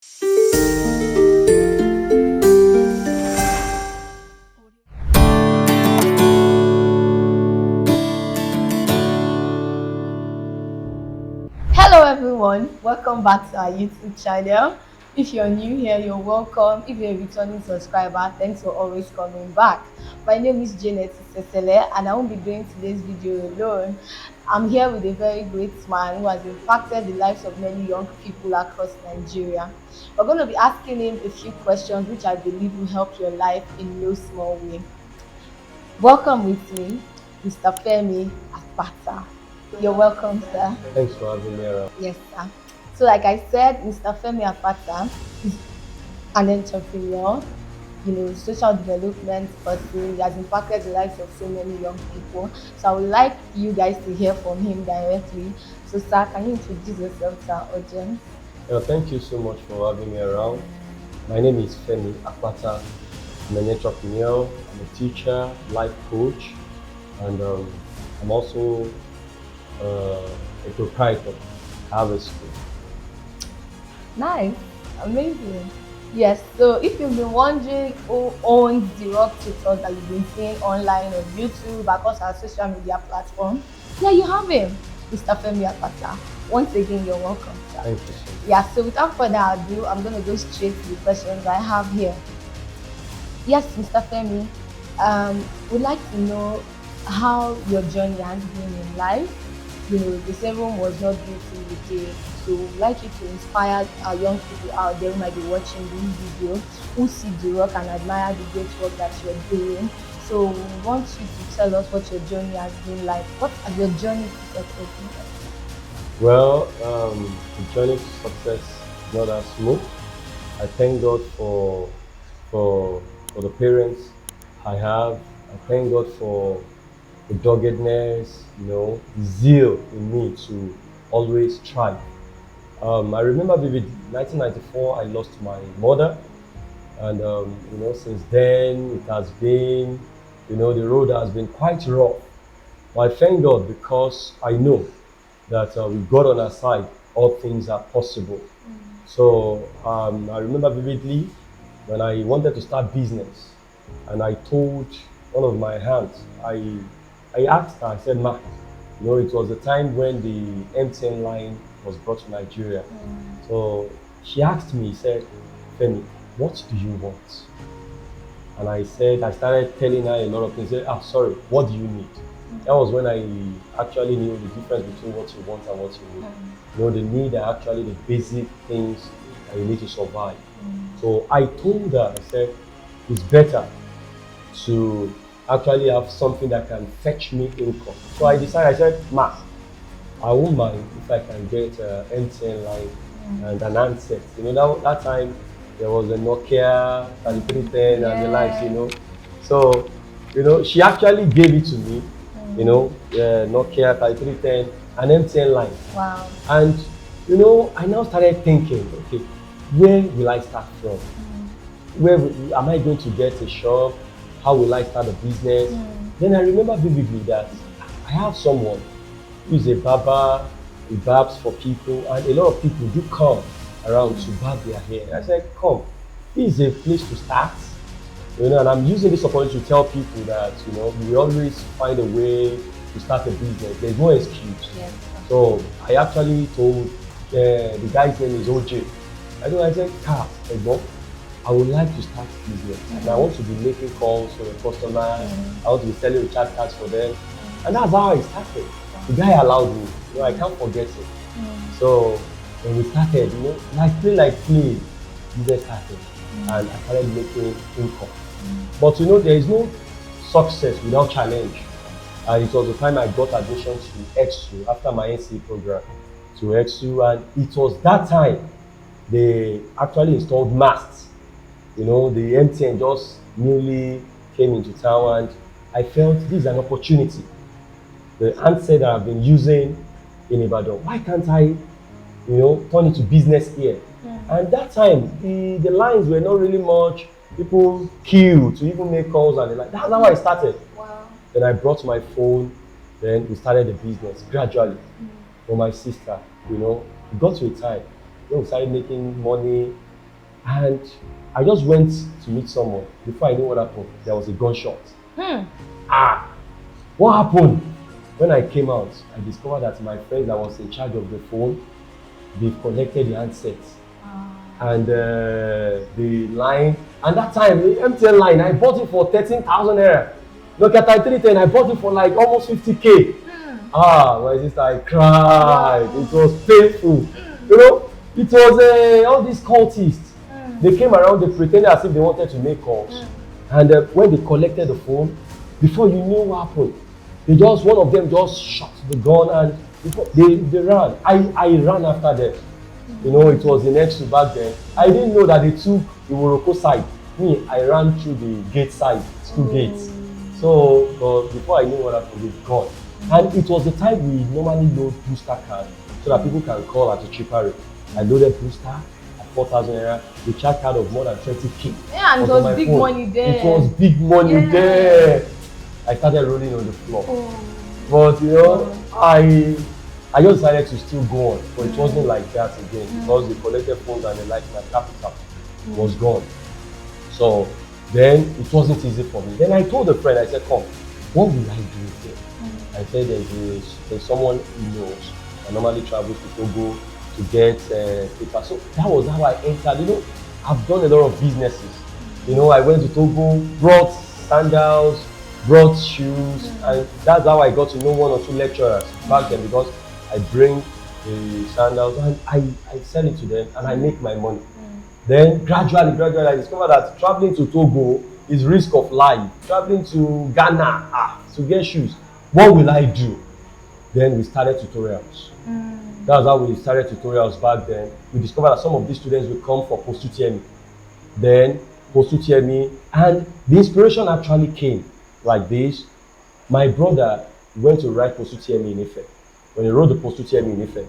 Hello everyone, welcome back to our YouTube channel. If you're new here, you're welcome. If you're a returning subscriber, thanks for always coming back. My name is Isesele and I won't be doing today's video alone. I'm here with a very great man who has impacted the lives of many young people across Nigeria. We're going to be asking him a few questions which I believe will help your life in no small way. Welcome with me, Mr. Femi Apata. You're welcome, sir. Thanks for having me around. Yes, sir. So, like I said, Mr. Femi Apata is an entrepreneur, social development person. He has impacted the lives of so many young people. So, I would like you guys to hear from him directly. So, sir, can you introduce yourself to our audience? Thank you so much for having me around. My name is Femi Apata. I'm an entrepreneur, I'm a teacher, life coach, and I'm also a proprietor. I have a school. Nice, amazing. Yes, so if you've been wondering who owns the rock tutors that you've been seeing online on YouTube, across our social media platform, yeah, you have him, Mr. Femi Apata. Once again, you're welcome, sir. Thank you so much. Yeah, so without further ado, I'm going to go straight to the questions I have here. Yes, Mr. Femi, we'd like to know how your journey has been in life. The serum was not built in the day. So we'd like you to inspire our young people out there who might be watching this video, who see the work and admire the great work that you're doing. So we want you to tell us what your journey has been like. What has your journey to success been like? Well, the journey to success is not as smooth. I thank God for the parents I have. I thank God for the doggedness, the zeal in me to always try. I remember vividly, 1994, I lost my mother, and since then it has been, the road has been quite rough. But I thank God because I know that with God on our side, all things are possible. So I remember vividly when I wanted to start business, and I told one of my aunts, I asked her, I said, "Ma, it was the time when the MTN line was brought to Nigeria." So she asked me, said, "Femi, what do you want?" And I started telling her a lot of things. She said, sorry, what do you need? That was when I actually knew the difference between what you want and what you need. The need are actually the basic things that you need to survive. So I told her, I said, it's better to actually have something that can fetch me income. So I decided, I said, "Ma, I won't mind if I can get an MTN line and an handset." That time there was a Nokia 3310 and the likes, So, she actually gave it to me, Nokia 3310 and MTN line. Wow. And, I now started thinking, okay, where will I start from? Where am I going to get a shop? How will I start a business? Then I remember vividly that I have someone who is a barber, he barbs for people, and a lot of people do come around to barb their hair. I said, come, this is a place to start. And I'm using this opportunity to tell people that, we always find a way to start a business. There's no excuse. Yes. So I actually told the guy's name is OJ. I said, I would like to start business, and I want to be making calls for the customers. I want to be selling recharge cards for them, and that's how I started. The guy allowed me. I can't forget it. So when we started, like play, business started, and I started making income. But there is no success without challenge. And it was the time I got admission to EXU after my NCE program to EXU, and it was that time they actually installed masks. The MTN just newly came into town, and I felt this is an opportunity. The handset that I've been using in Ibadan, why can't I, turn it to business here? And that time, the lines were not really much. People queue to even make calls, and that's how I started. Wow. Then I brought my phone, then we started the business gradually. For my sister, it got to a time when we started making money. And I just went to meet someone. Before I knew what happened, there was a gunshot. Hmm. Ah, what happened? When I came out, I discovered that my friend that was in charge of the phone, they've collected the handsets and the line. And that time, the MTN line, I bought it for 13,000 naira. Nokia 3310, I bought it for like almost 50K. Ah, my sister, I cried. It was painful. You know, it was all these cultists. They came around, they pretended as if they wanted to make calls. And when they collected the phone, before you knew what happened, one of them just shot the gun and before, they ran. I ran after them. You know, it was the next to back then. I didn't know that they took the Morocco side. Me, I ran through the gate side, school gates. So, but before I knew what happened, they've gone. And it was the time we normally load booster card so that people can call at a cheaper rate. I loaded booster at 4,000 naira, the charge card of more than 20K. Yeah, and it was big money there. It was big money there. I started rolling on the floor. But you know, I just decided to still go on, but it wasn't like that again because the collected phones and the like, my capital was gone. So then it wasn't easy for me. Then I told a friend, I said, come, what will I do here? I said, there's someone he knows. I normally travel to Togo to get paper. So that was how I entered. You know, I've done a lot of businesses. You know, I went to Togo, brought sandals, brought shoes, and that's how I got to know one or two lecturers back then because I bring the sandals and I sell it to them and I make my money. Then gradually I discovered that traveling to Togo is risk of life. Traveling to Ghana to get shoes, what will I do? Then we started tutorials. That's how we started tutorials back then. We discovered that some of these students would come for post-UTME. Then post-UTME, and the inspiration actually came like this. My brother went to write post-UTME in Ife. When he wrote the post-UTME in Ife,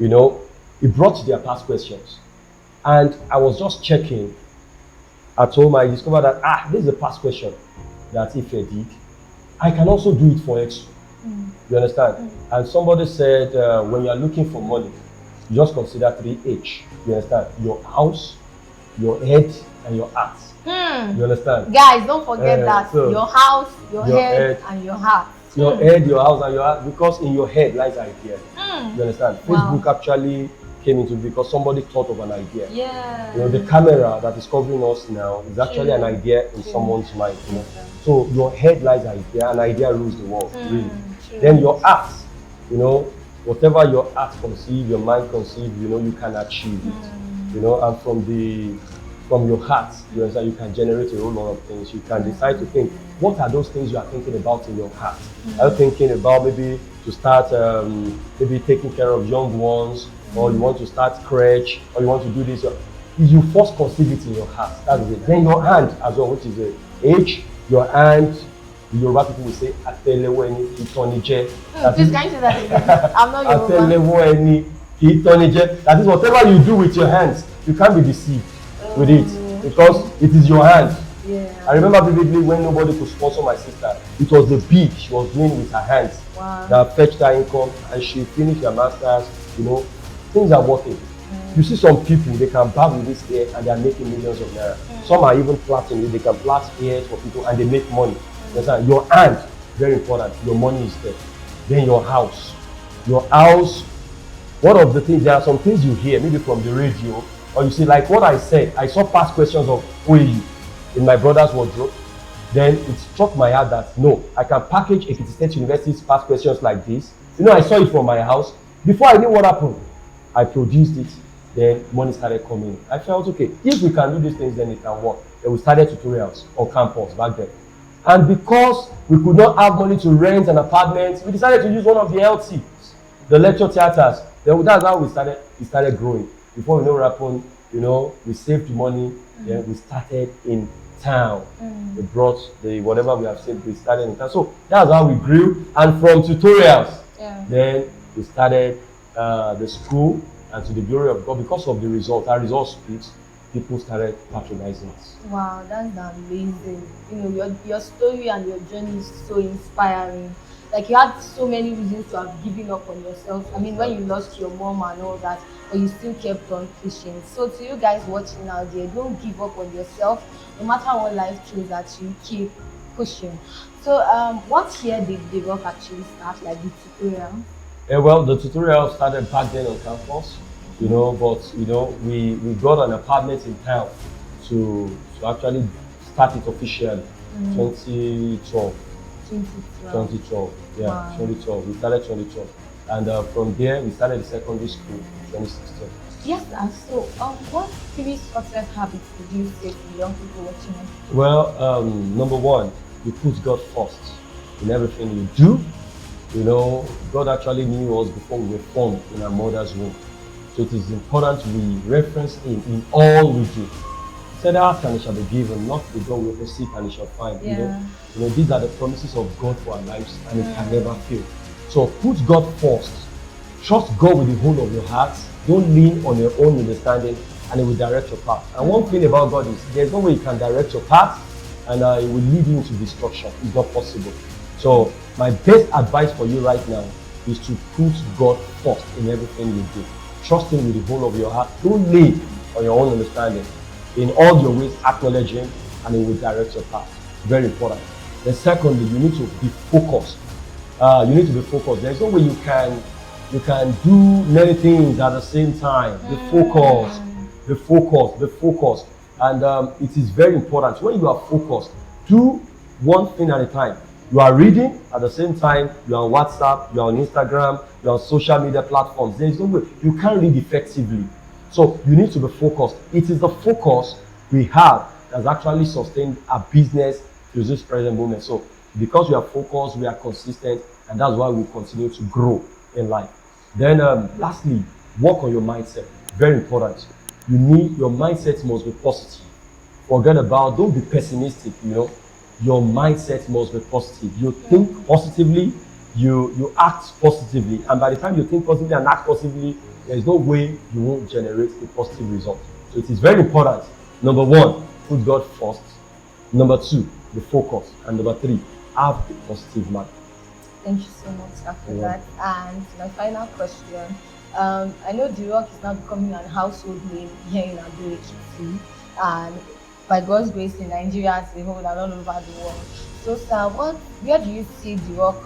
you know, he brought their past questions. And I was just checking. At home, I discovered that, this is a past question that Ife did. I can also do it for X. You understand? And somebody said, when you are looking for money, you just consider 3H. You understand? Your house, your head, and your heart. You understand? Guys, don't forget that. So your house, your head, and your heart. Your head, your house, and your heart, because in your head lies idea. You understand? Facebook actually came into because somebody thought of an idea. Yeah. You know, the camera that is covering us now is actually an idea in someone's mind. You know? So your head lies idea, and idea rules the world, really. Then your heart, you know, whatever your heart conceive, your mind conceive, you know, you can achieve it. You know, and from your heart, you understand, you can generate a whole lot of things. You can decide to think, what are those things you are thinking about in your heart? Are you thinking about maybe to start maybe taking care of young ones, or you want to start crèche, or you want to do this? If you first conceive it in your heart, that's it. Then your hand as well, which is the H, your hand, the Yoruba people will say, Ateleweni itonije. Please can you say that again? I'm not Yoruba. Ateleweni itonije. That is whatever you do with your hands, you can't be deceived with it because it is your hand. Yeah. I remember vividly when nobody could sponsor my sister. It was the bead she was doing with her hands that fetched her income, and she finished her masters. You know, things are working. You see some people, they can barb with this hair and they are making millions of naira. Some are even plaiting it. They can plait hairs for people and they make money. Your hand, very important. Your money is there. Then your house. Your house, one of the things, there are some things you hear, maybe from the radio, or you see, like what I said, I saw past questions of OAU in my brother's wardrobe. Then it struck my heart that, no, I can package Ekiti State University's past questions like this. You know, I saw it from my house. Before I knew what happened, I produced it. Then money started coming. I felt, okay, if we can do these things, then it can work. Then we started tutorials on campus back then. And because we could not have money to rent an apartment, we decided to use one of the LTs, the lecture theaters. Then that's how it started growing. Before we know what happened, you know, we saved money, then we started in town. We brought the whatever we have saved, we started in town. So that's how we grew. And from tutorials, then we started the school, and to the glory of God, because of the result, our result speaks, people started patronizing us. Wow, that's amazing. You know, your story and your journey is so inspiring. Like you had so many reasons to have given up on yourself. I mean, when you Exactly. lost your mom and all that, but you still kept on pushing. So to you guys watching out there, don't give up on yourself. No matter what life throws at you, keep pushing. So what year did the work actually start? Like the tutorial? Yeah, well, the tutorial started back then on campus, but we got an apartment in town to actually start it officially. Mm, 2012, 2012. 2012, yeah, Wow. 2012. We started 2012, and from there we started the secondary school in 2016. Yes, so what three success habits would you say to young people watching us? Well, number one, you put God first in everything you do. God actually knew us before we were formed in our mother's womb. So it is important we reference Him in all we do. He said, ask and it shall be given, knock the door will seek and it shall find. Yeah. These are the promises of God for our lives and it can never Mm, fail. So put God first. Trust God with the whole of your heart. Don't lean on your own understanding and it will direct your path. And one thing about God is there's no way He can direct your path and it will lead you into destruction. It's not possible. So my best advice for you right now is to put God first in everything you do. Trust Him with the whole of your heart. Don't lean on your own understanding. In all your ways, acknowledge Him and He will direct your path. Very important. Then secondly, you need to be focused. You need to be focused. There's no way you can do many things at the same time. Be focused, mm, be focused, be focused. And it is very important. When you are focused, do one thing at a time. You are reading at the same time, you're on WhatsApp, you're on Instagram, you're on social media platforms. There is no way you can't read effectively. So you need to be focused. It is the focus we have that's actually sustained our business to this present moment. So because we are focused, we are consistent, and that's why we continue to grow in life. Then lastly, work on your mindset. Very important. Your mindset must be positive. Forget about, don't be pessimistic. Your mindset must be positive. You think mm. positively, you act positively, and by the time you think positively and act positively, there is no way you won't generate a positive result. So it is very important. Number one, put God first. Number two, be focused. And number three, have a positive mind. Thank you so much after Yeah. that. And my final question. I know The Rock is now becoming an household name here in Ado, and by God's grace in Nigeria as a whole and all over the world. So, sir, where do you see The Rock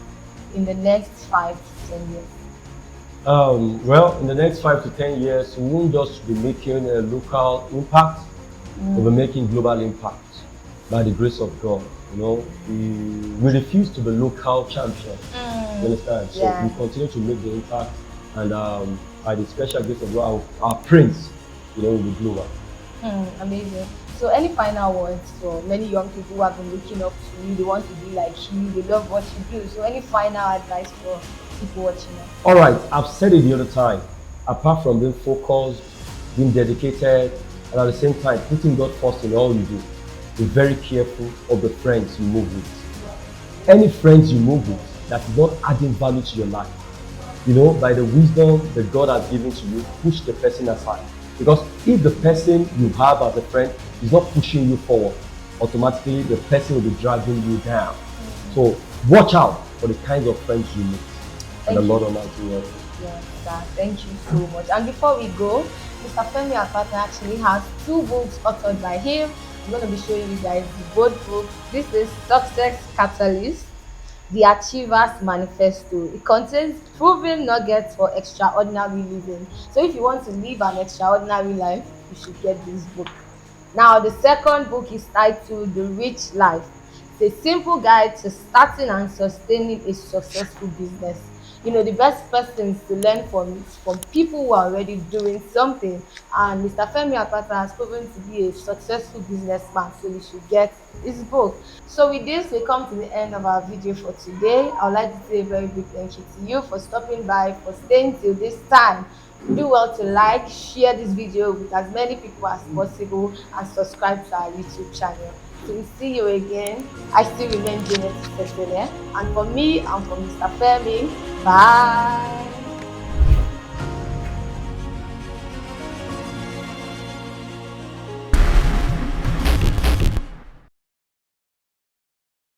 in the next 5 to 10 years? Well, in the next 5 to 10 years, we won't just be making a local impact, we'll be Mm, making global impact by the grace of God. We refuse to be local champion. You mm, understand? So we yeah. continue to make the impact, and by the special grace of God, our prince, will be global. Amazing. So, any final words for many young people who have been looking up to you? They want to be like you. They love what you do. So, any final advice for people watching us? All right, I've said it the other time. Apart from being focused, being dedicated, and at the same time putting God first in all you do, be very careful of the friends you move with. Any friends you move with that is not adding value to your life, by the wisdom that God has given to you, push the person aside. Because if the person you have as a friend is not pushing you forward, automatically the person will be dragging you down. So watch out for the kinds of friends you meet. And the Thank Lord you. Almighty will. Yes, sir. Thank you so much. And before we go, Mr. Femi Apata actually has two books authored by him. I'm going to be showing you guys the both books. This is Success Catalyst, The Achiever's Manifesto. It contains proven nuggets for extraordinary living. So if you want to live an extraordinary life, you should get this book. Now, the second book is titled The Rich Life. It's a simple guide to starting and sustaining a successful business. The best persons to learn from is from people who are already doing something. And Mr. Femi Apata has proven to be a successful businessman, so you should get his book. So with this, we come to the end of our video for today. I would like to say a very big thank you to you for stopping by, for staying till this time. Do well to like, share this video with as many people as possible, and subscribe to our YouTube channel. So we see you again. I still remain Janet Isesele, and for me and for Mr. Femi, bye.